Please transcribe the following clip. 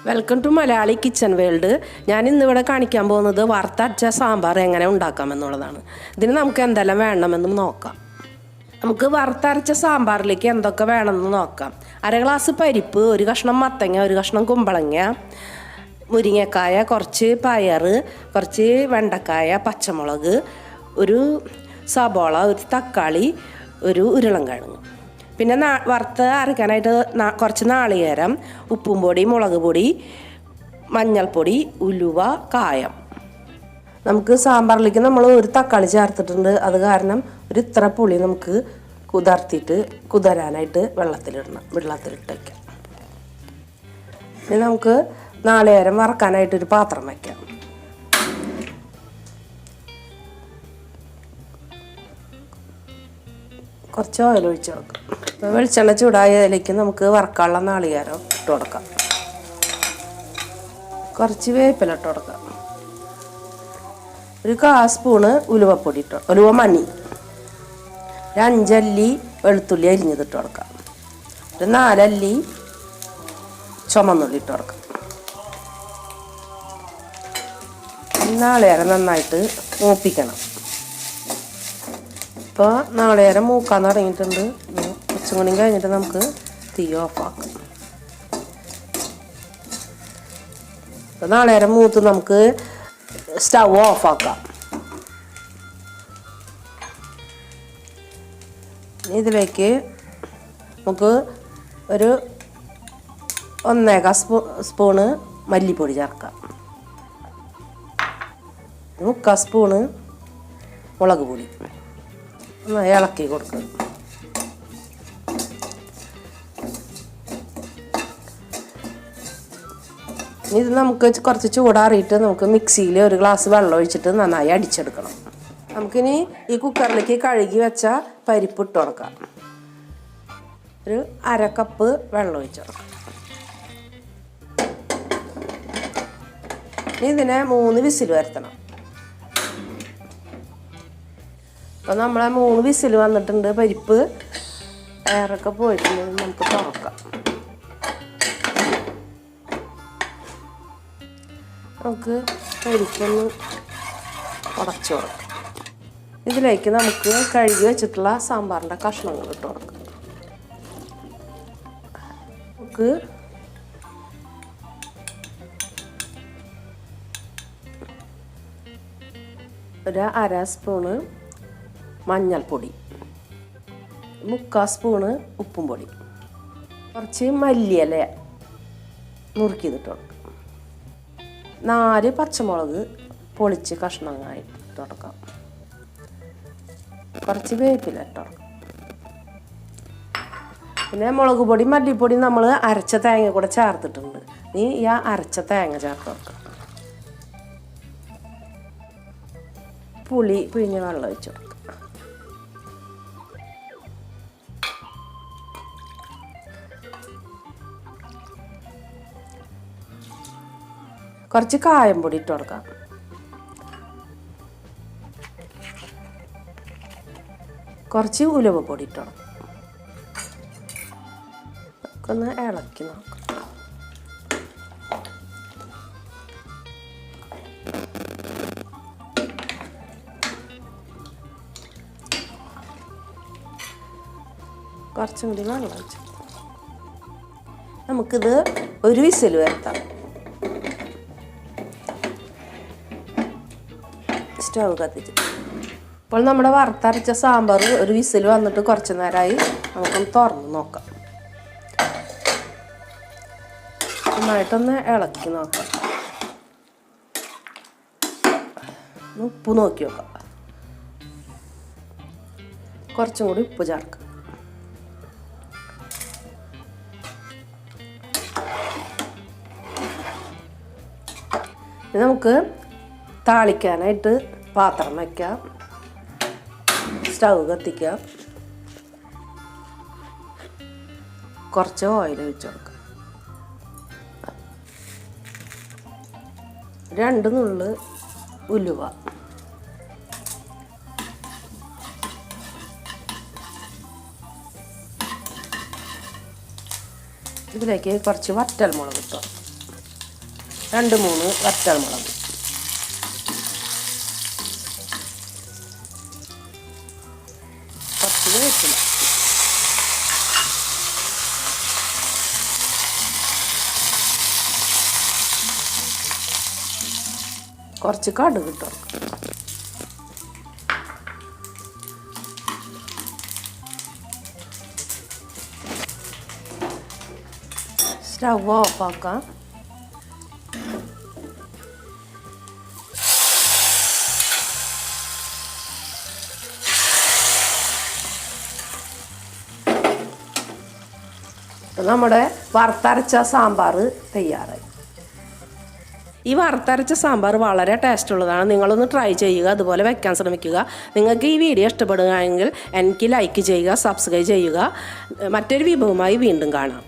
Welcome to Malayali kitchen world. ഞാൻ ഇന്നിവിടെ കാണിക്കാൻ പോകുന്നത് വറുത്തരച്ച സാമ്പാർ എങ്ങനെ ഉണ്ടാക്കാമെന്നുള്ളതാണ്. ഇതിന് നമുക്ക് എന്തെല്ലാം വേണമെന്ന് നോക്കാം. നമുക്ക് വറുത്തരച്ച സാമ്പാറിലേക്ക് എന്തൊക്കെ വേണമെന്ന് നോക്കാം. 1/2 ഗ്ലാസ് പരിപ്പ്, 1 കഷ്ണം മത്തങ്ങ, 1 കഷ്ണം കുമ്പളങ്ങ, മുരിങ്ങക്കായ, കുറച്ച് പയർ, കുറച്ച് വെണ്ടക്കായ, പച്ചമുളക്, ഒരു സബോള, ഒരു തക്കാളി, ഒരു ഉരുളൻകിഴങ്ങ്. പിന്നെ വറുത്ത് അരയ്ക്കാനായിട്ട് കുറച്ച് നാളികേരം, ഉപ്പും പൊടി, മുളക് പൊടി, മഞ്ഞൾപ്പൊടി, ഉലുവ, കായം. നമുക്ക് സാമ്പാറിലേക്ക് നമ്മൾ ഒരു തക്കാളി ചേർത്തിട്ടുണ്ട്. അത് കാരണം ഒരു ഇത്ര പുളി നമുക്ക് കുതിരാനായിട്ട് വെള്ളത്തിലിട്ട് വയ്ക്കാം. ഇനി നമുക്ക് നാളികേരം വറക്കാനായിട്ടൊരു പാത്രം വയ്ക്കാം. കുറച്ച് ഓയിൽ ഒഴിച്ച് കൊടുക്കാം. വെളിച്ചെണ്ണ ചൂടായതിലേക്ക് നമുക്ക് വറക്കാനുള്ള നാളികേരം ഇട്ട് കൊടുക്കാം. കുറച്ച് വേപ്പില ഇട്ട് കൊടുക്കാം. ഒരു 1/4 സ്പൂണ് ഉലുവപ്പൊടി ഉലുവ മണി, ഒരു 5 അല്ലി വെളുത്തുള്ളി അരിഞ്ഞതിട്ട് കൊടുക്കാം. ഒരു 4 അല്ലി ചുമന്നുള്ളി ഇട്ട് കൊടുക്കാം. നാളികേരം നന്നായിട്ട് മൂപ്പിക്കണം. ഇപ്പോൾ നാളികേരം മൂക്കാൻ തുടങ്ങിയിട്ടുണ്ട്. കുറച്ചും കൂടി കഴിഞ്ഞിട്ട് നമുക്ക് തീ ഓഫാക്കാം. ഇപ്പോൾ നാളികേരം മൂത്ത് നമുക്ക് സ്റ്റൗ ഓഫാക്കാം. ഇതിലേക്ക് നമുക്ക് ഒരു 1/4 സ്പൂണ് മല്ലിപ്പൊടി ചേർക്കാം. 1/4 സ്പൂണ് മുളക് പൊടി ഇളക്കി കൊടുക്കുക. ഇത് നമുക്ക് കുറച്ച് ചൂടാറിയിട്ട് നമുക്ക് മിക്സിയിൽ 1 ഗ്ലാസ് വെള്ളം ഒഴിച്ചിട്ട് നന്നായി അടിച്ചെടുക്കണം. നമുക്കിനി ഈ കുക്കറിലേക്ക് കഴുകി വെച്ച പരിപ്പ് ഇട്ട് കൊടുക്കാം. ഒരു 1/2 കപ്പ് വെള്ളം ഒഴിച്ച് കൊടുക്കാം. ഇതിനെ 3 വിസിൽ വരുത്തണം. അപ്പോൾ നമ്മളെ 3 വിസിൽ വന്നിട്ടുണ്ട്. പരിപ്പ് എയറൊക്കെ പോയിട്ടുണ്ടെങ്കിൽ നമുക്ക് തുറക്കാം. നമുക്ക് പരിപ്പൊന്ന് ഉടച്ചു കൊടുക്കാം. ഇതിലേക്ക് നമുക്ക് കഴുകി വെച്ചിട്ടുള്ള സാമ്പാറിൻ്റെ കഷ്ണങ്ങൾ ഇട്ട് കൊടുക്കാം. നമുക്ക് ഒരു 1/2 സ്പൂണ് മഞ്ഞൾപ്പൊടി, 1/4 സ്പൂണ് ഉപ്പും പൊടി, കുറച്ച് മല്ലിയില നുറുക്കിയിട്ട് കൊടുക്കാം. 4 പച്ചമുളക് പൊളിച്ച് കഷ്ണങ്ങളായി ഇട്ട് കൊടുക്കാം. കുറച്ച് വേപ്പില ഇട്ട് കൊടുക്കാം. പിന്നെ മുളക് പൊടി, മല്ലിപ്പൊടി നമ്മൾ അരച്ച തേങ്ങ കൂടെ ചേർത്തിട്ടുണ്ട്. ഈ അരച്ച തേങ്ങ ചേർത്ത് കൊടുക്കാം. പുളി പിഴിഞ്ഞ വെള്ളം ഒഴിച്ച് കൊടുക്കാം. കുറച്ച് കായം പൊടി ഇട്ട് കൊടുക്കാം. കുറച്ച് ഉലുവ പൊടി ഇട്ട് കൊടുക്കാം. ഒന്ന് ഇളക്കി നോക്കാം. കുറച്ചും കൂടി വെള്ളം ഒഴിച്ചു നമുക്കിത് 1 വിസിൽ വരുത്താം. സ്റ്റൗ കത്തിച്ച് ഇപ്പോൾ നമ്മുടെ വറുത്തരച്ച സാമ്പാർ 1 വിസിൽ വന്നിട്ട് കുറച്ച് നേരമായി. നമുക്കൊന്ന് തുറന്ന് നോക്കാം. നന്നായിട്ടൊന്ന് ഇളക്കി നോക്കാം. ഉപ്പ് നോക്കി നോക്കാം. കുറച്ചും കൂടി ഉപ്പ് ചേർക്കാം. നമുക്ക് താളിക്കാനായിട്ട് പാത്രം വയ്ക്കാം. സ്റ്റൗ കത്തിക്കാം. കുറച്ച് ഓയിൽ ഒഴിച്ച് കൊടുക്കാം. 2 നുള്ള് ഉലുവ, ഇതിലേക്ക് കുറച്ച് വറ്റൽമുളക് ഇട്ടു. 2-3 വറ്റൽമുളക്. കുറച്ച് വേപ്പില. കുറച്ച് കടുക് ഇട്ട് കൊടുക്കും. സ്റ്റവ് ഓഫാക്കാം. നമ്മുടെ വറുത്തരച്ച സാമ്പാർ തയ്യാറായി. ഈ വറുത്തരച്ച സാമ്പാർ വളരെ ടേസ്റ്റുള്ളതാണ്. നിങ്ങളൊന്ന് ട്രൈ ചെയ്യുക, അതുപോലെ വെക്കാൻ ശ്രമിക്കുക. നിങ്ങൾക്ക് ഈ വീഡിയോ ഇഷ്ടപ്പെടുകയാണെങ്കിൽ എനിക്ക് ലൈക്ക് ചെയ്യുക, സബ്സ്ക്രൈബ് ചെയ്യുക. മറ്റൊരു വിഭവമായി വീണ്ടും കാണാം.